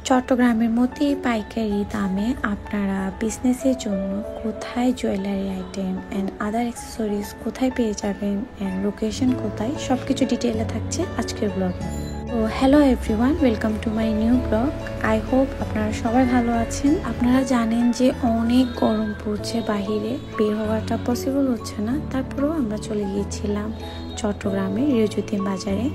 চট্টগ্রামের মধ্যে পাইকারি দামে আপনারা বিজনেসের জন্য কোথায় jewellery item and other accessories কোথায় পেয়ে যাবেন অ্যান্ড লোকেশন কোথায় সবকিছু ডিটেইলে থাকছে আজকের ব্লগে। তো hello everyone, welcome to my new blog. I hope আপনারা সবাই ভালো আছেন। আপনারা জানেন যে অনেক গরম পড়ছে, বাহিরে বের হওয়াটা পসিবল হচ্ছে না, তারপরেও আমরা চলে গিয়েছিলাম চট্টগ্রামের রিওজুদ্দিন বাজারে।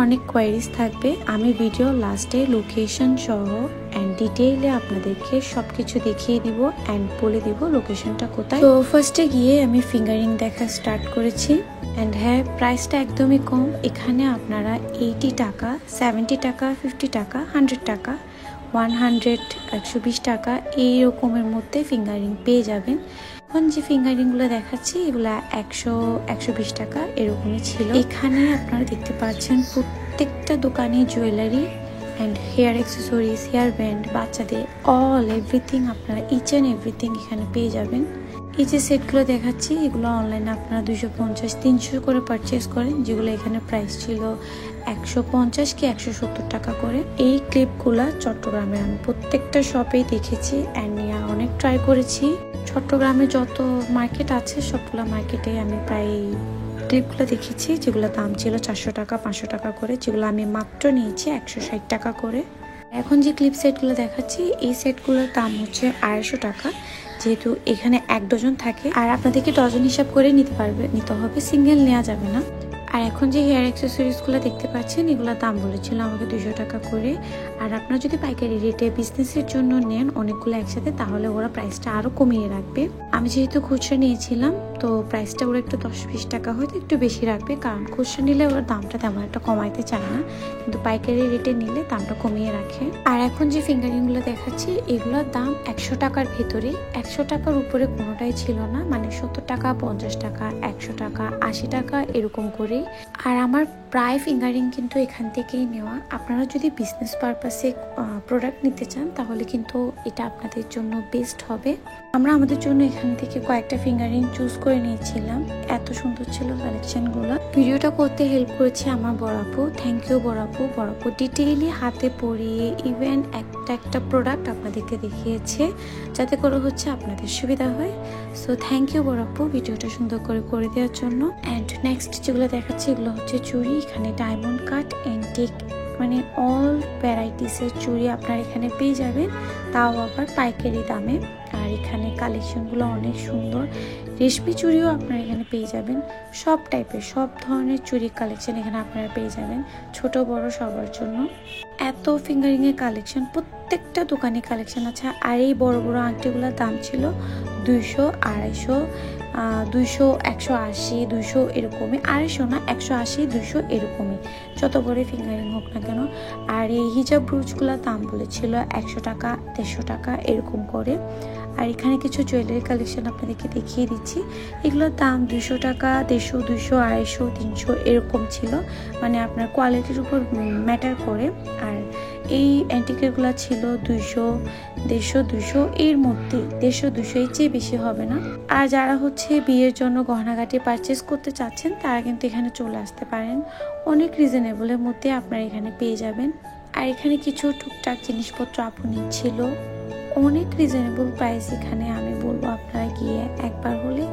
অনেক কোয়ারিজ থাকবে, আমি ভিডিও লাস্টে লোকেশন সহ অ্যান্ড ডিটেইলে আপনাদেরকে সবকিছু দেখিয়ে দিব অ্যান্ড বলে দিব লোকেশনটা কোথায়। তো ফার্স্টে গিয়ে আমি ফিঙ্গারিং দেখা স্টার্ট করেছি অ্যান্ড হ্যাঁ, প্রাইসটা একদমই কম। এখানে আপনারা 80 টাকা, 70 টাকা, 50 টাকা, 100 টাকা, 100, 120 টাকা এই রকমের মধ্যে ফিঙ্গারিং পেয়ে যাবেন। এখন যে ফিঙ্গারিংগুলো দেখাচ্ছি এগুলা 100, 120 টাকা এরকমই ছিল। এখানে আপনারা দেখতে পাচ্ছেন প্রত্যেকটা দোকানে jewellery and hair accessories, hair band, বাচ্চাদের অল এভরিথিং, আপনারা ইচ অ্যান্ড এভরিথিং এখানে পেয়ে যাবেন। এই যে সেটগুলো দেখাচ্ছি এগুলো অনলাইনে আপনারা 250, 300 করে পারচেস করেন, যেগুলো এখানে প্রাইস ছিল 150 কি 170 টাকা করে। এই ক্লিপগুলা চট্টগ্রামে আমি প্রত্যেকটা শপেই দেখেছি অ্যান্ড অনেক ট্রাই করেছি। চট্টগ্রামে যত মার্কেট আছে সবগুলো মার্কেটে আমি প্রায় ক্লিপগুলো দেখেছি, যেগুলো দাম ছিল 400 টাকা, 500 টাকা করে, যেগুলো আমি মাত্র নিয়েছি 160 টাকা করে। এখন যে ক্লিপ সেটগুলো দেখাচ্ছি এই সেটগুলোর দাম হচ্ছে 250 টাকা, যেহেতু এখানে 1 ডজন থাকে আর আপনাদেরকে ডজন হিসাব করে নিতে হবে, সিঙ্গেল নেওয়া যাবে না। আর এখন যে হেয়ার অ্যাক্সেসরিজগুলো দেখতে পাচ্ছেন এগুলোর দাম বলেছিল আমাকে 200 টাকা করে। আর আপনারা যদি পাইকারি রেটে বিজনেসের জন্য নেন অনেকগুলো একসাথে, তাহলে ওরা প্রাইসটা আরও কমিয়ে রাখবে। আমি যেহেতু খুচরা নিয়েছিলাম তো প্রাইসটা ওরা একটু 10-20 টাকা হয়তো একটু বেশি রাখবে, কারণ খুচরা নিলে ওরা দামটা তেমন একটা কমাইতে চায় না, কিন্তু পাইকারি রেটে নিলে দামটা কমিয়ে রাখে। আর এখন যে ফিঙ্গারিংগুলো দেখাচ্ছি এগুলোর দাম 100 টাকার ভেতরে, 100 টাকার উপরে কোনোটাই ছিল না, মানে 70 টাকা, 50 টাকা, 100 টাকা, 80 টাকা এরকম করে। আর আমার প্রায় ফিঙ্গারিং কিন্তু এখান থেকেই নেওয়া। আপনারা যদি বিজনেস পারপাসে প্রোডাক্ট নিতে চান তাহলে কিন্তু এটা আপনাদের জন্য বেস্ট হবে। আমরা আমাদের জন্য এখান থেকে কয়েকটা ফিঙ্গারিং চুজ করে নিয়েছিলাম, এত সুন্দর ছিল কালেকশনগুলো। ভিডিওটা করতে হেল্প করেছে আমার বড় আপু, থ্যাংক ইউ বড় আপু। বড় আপু ডিটেইলি হাতে পরিয়ে ইভেন একটা প্রোডাক্ট আপনাদেরকে দেখিয়েছে, যাতে করে হচ্ছে আপনাদের সুবিধা হয়। সো থ্যাংক ইউ বড় আপু ভিডিওটা সুন্দর করে দেওয়ার জন্য। অ্যান্ড নেক্সট যেগুলো দেখাচ্ছি এগুলো হচ্ছে চুড়ি, এখানে ডায়মন্ড কাট, এন্টিক, মানে অল ভ্যারাইটিসের চুড়ি আপনারা এখানে পেয়ে যাবেন, তাও আবার পাইকারি দামে। আর এখানে কালেকশনগুলো অনেক সুন্দর, রেশমি চুড়িও আপনারা এখানে পেয়ে যাবেন, সব টাইপের সব ধরনের চুড়ির কালেকশন এখানে আপনারা পেয়ে যাবেন, ছোট বড় সবার জন্য। এত ফিঙ্গারিংয়ের কালেকশন, প্রত্যেকটা দোকানে কালেকশন আছে। আর এই বড় বড় আংটিগুলোর দাম ছিল 200, 250, 200, 180, 200 এরকমই, 250 না, 180, 200 এরকমই, যত বড় ফিঙ্গারিং হোক না কেন। আর এই হিজাব ব্রুচগুলোর দাম বলেছিল 100 টাকা, 150 টাকা এরকম করে। আর এখানে কিছু জুয়েলারি কালেকশন আপনাদেরকে দেখিয়ে দিচ্ছি, এগুলোর দাম 200 টাকা, 150, 200, 250, 300 এরকম ছিল, মানে আপনার কোয়ালিটির উপর ম্যাটার করে। আর এই অ্যান্টিকেরগুলো ছিল 200, 150, 200 এর মধ্যে, 150, 200 এর চেয়ে বেশি হবে না। আর যারা হচ্ছে বিয়ের জন্য গহনাগাটি পারচেস করতে চাচ্ছেন তারা কিন্তু এখানে চলে আসতে পারেন, অনেক রিজনেবলের মধ্যে আপনারা এখানে পেয়ে যাবেন। আর এখানে কিছু টুকটাক জিনিসপত্র আপু নিচ্ছিল, অনেক রিজনেবল প্রাইস। এখানে আমি বলবো আপনারা গিয়ে একবার হলে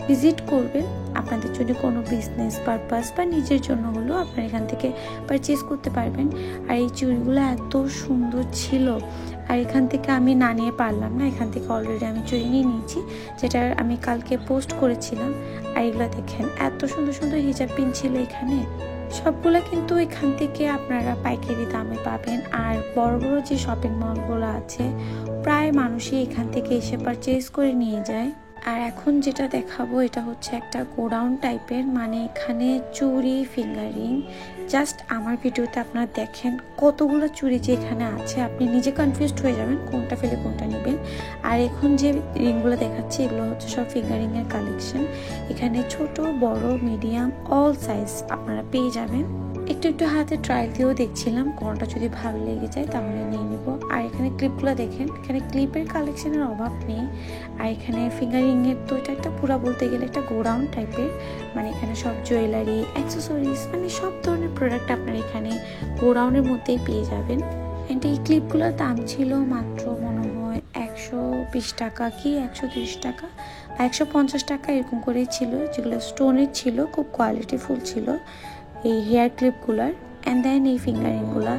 ভিজিট করবেন, আপনাদের যদি কোনো বিজনেস পারপাস বা নিজের জন্য হলেও আপনারা এখান থেকে পারচেস করতে পারবেন। আর এই চুড়িগুলো এত সুন্দর ছিল, আর এখান থেকে আমি না নিয়ে পারলাম না, এখান থেকে অলরেডি আমি চুড়ি নিয়ে নিয়েছি, যেটা আমি কালকে পোস্ট করেছিলাম। আর এগুলো দেখেন এত সুন্দর সুন্দর হিজাব পিন ছিল এখানে, সবগুলো কিন্তু এখান থেকে আপনারা পাইকারি দামে পাবেন। আর বড় বড় যে শপিং মলগুলো আছে প্রায় মানুষই এখান থেকে এসে পারচেস করে নিয়ে যায়। আর এখন যেটা দেখাবো এটা হচ্ছে একটা গোডাউন টাইপের, মানে এখানে চুড়ি, ফিঙ্গারিং, জাস্ট আমার ভিডিওতে আপনারা দেখেন কতগুলো চুড়ি যে এখানে আছে, আপনি নিজে কনফিউজড হয়ে যাবেন কোনটা ফেলে কোনটা নেবেন। আর এখন যে রিংগুলো দেখাচ্ছি এগুলো হচ্ছে সব ফিঙ্গারিংয়ের কালেকশন, এখানে ছোট, বড়, মিডিয়াম, অল সাইজ আপনারা পেয়ে যাবেন। একটু হাতে ট্রায়াল দিয়েও দেখছিলাম, কোনটা যদি ভালো লেগে যায় তাহলে নিয়ে নিব। আর এখানে ক্লিপগুলো দেখেন, এখানে ক্লিপের কালেকশনের অভাব নেই। আর এখানে ফিঙ্গারিংয়ের তো এটা একটা পুরা বলতে গেলে একটা গোডাউন টাইপের, মানে এখানে সব জুয়েলারি, অ্যাক্সেসরিজ, মানে সব ধরনের প্রোডাক্ট আপনারা এখানে গোডাউনের মধ্যেই পেয়ে যাবেন। অ্যান্ড এই ক্লিপগুলোর দাম ছিল মাত্র মনে হয় 120 টাকা কি 130 টাকা, 150 টাকা এরকম করেই ছিল, যেগুলো স্টোনের ছিল, খুব কোয়ালিটিফুল ছিল এই হেয়ার ক্লিপগুলার। অ্যান্ড দেন এই ফিঙ্গারিংগুলো,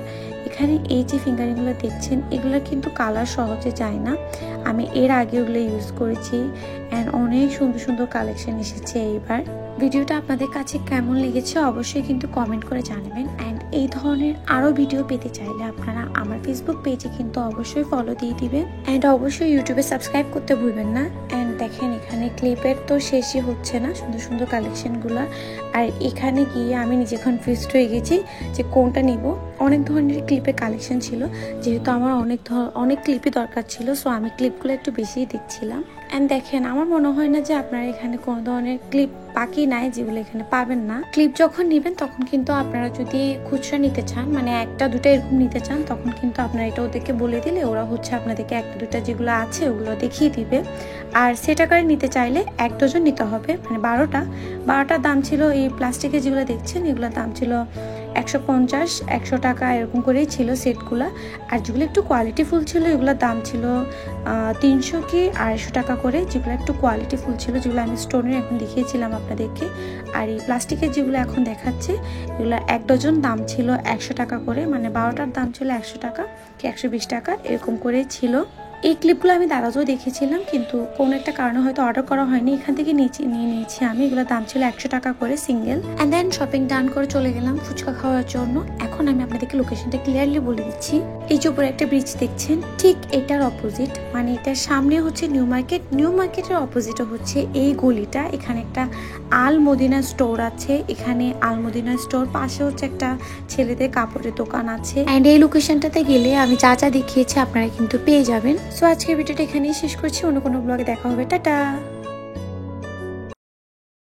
এখানে এই যে ফিঙ্গারিংগুলো দেখছেন এগুলো কিন্তু কালার সহজে যায় না। আমি এর আগে ওগুলো ইউজ করেছি অ্যান্ড অনেক সুন্দর সুন্দর কালেকশন এসেছে এইবার। ভিডিওটা আপনাদের কাছে কেমন লেগেছে অবশ্যই কিন্তু কমেন্ট করে জানাবেন। অ্যান্ড এই ধরনের আরও ভিডিও পেতে চাইলে আপনারা আমার ফেসবুক পেজে কিন্তু অবশ্যই ফলো দিয়ে দিবেন অ্যান্ড অবশ্যই ইউটিউবে সাবস্ক্রাইব করতে ভুলবেন না। অ্যান্ড দেখেন এখানে ক্লিপের তো শেষই হচ্ছে না সুন্দর সুন্দর কালেকশনগুলো। আর এখানে গিয়ে আমি নিজে কনফিউজড হয়ে গেছি যে কোনটা নিব। অনেক ধরনের ক্লিপের কালেকশন ছিল, যেহেতু আমার অনেক ক্লিপই দরকার ছিল, সো আমি ক্লিপগুলো একটু বেশিই দেখছিলাম। অ্যান্ড দেখেন আমার মনে হয় না যে আপনারা এখানে কোনো ধরনের ক্লিপ বাকি নাই যেগুলো এখানে পাবেন না। ক্লিপ যখন নেবেন তখন কিন্তু আপনারা যদি খুচরা নিতে চান, মানে একটা দুটো এরকম নিতে চান, তখন কিন্তু আপনারা এটা ওদেরকে বলে দিলে ওরা আপনাদেরকে একটা দুটা যেগুলো আছে ওগুলো দেখিয়ে দিবে। আর সেট আকারে নিতে চাইলে 1 ডজন নিতে হবে, মানে 12টার দাম ছিল। এই প্লাস্টিকের যেগুলো দেখছেন এগুলোর দাম ছিল 150-100 টাকা এরকম করেই ছিল সেটগুলো। আর যেগুলো একটু কোয়ালিটিফুল ছিল এগুলোর দাম ছিল 300 কি 250 টাকা করে, যেগুলো একটু কোয়ালিটিফুল ছিল, যেগুলো আমি স্টোনের এখন দেখিয়েছিলাম আপনাদেরকে। আর এই প্লাস্টিকের যেগুলো এখন দেখাচ্ছে এগুলো 1 ডজন দাম ছিল 100 টাকা করে, মানে 12টার দাম ছিল 100 টাকা কি 120 টাকা এরকম করেই ছিল। এই ক্লিপগুলো আমি দারাজও দেখেছিলাম, কিন্তু কোনো একটা কারণে হয়তো অর্ডার করা হয়নি, এখান থেকে নিয়ে নিয়েছি আমি। এগুলোর দাম ছিল 100 টাকা করে single. And then shopping done করে চলে গেলাম ফুচকা খাওয়ার জন্য। এখন আমি আপনাদেরকে লোকেশনটা ক্লিয়ারলি বলে দিচ্ছি। এই যে উপরে একটা ব্রিজ দেখছেন, ঠিক এটার অপোজিট, মানে এটার সামনে হচ্ছে নিউ মার্কেট, নিউ মার্কেটের অপোজিটে হচ্ছে এই গলিটা। এখানে একটা আল মদিনা স্টোর আছে, এখানে আল মদিনা স্টোর পাশে হচ্ছে একটা ছেলেদের কাপড়ের দোকান আছে। অ্যান্ড এই লোকেশনটাতে গেলে আমি যা যা দেখিয়েছি আপনারা কিন্তু পেয়ে যাবেন। সো আজকের ভিডিওটা এখানেই শেষ করছি, অন্য কোনো ব্লগে দেখা হবে, টাটা।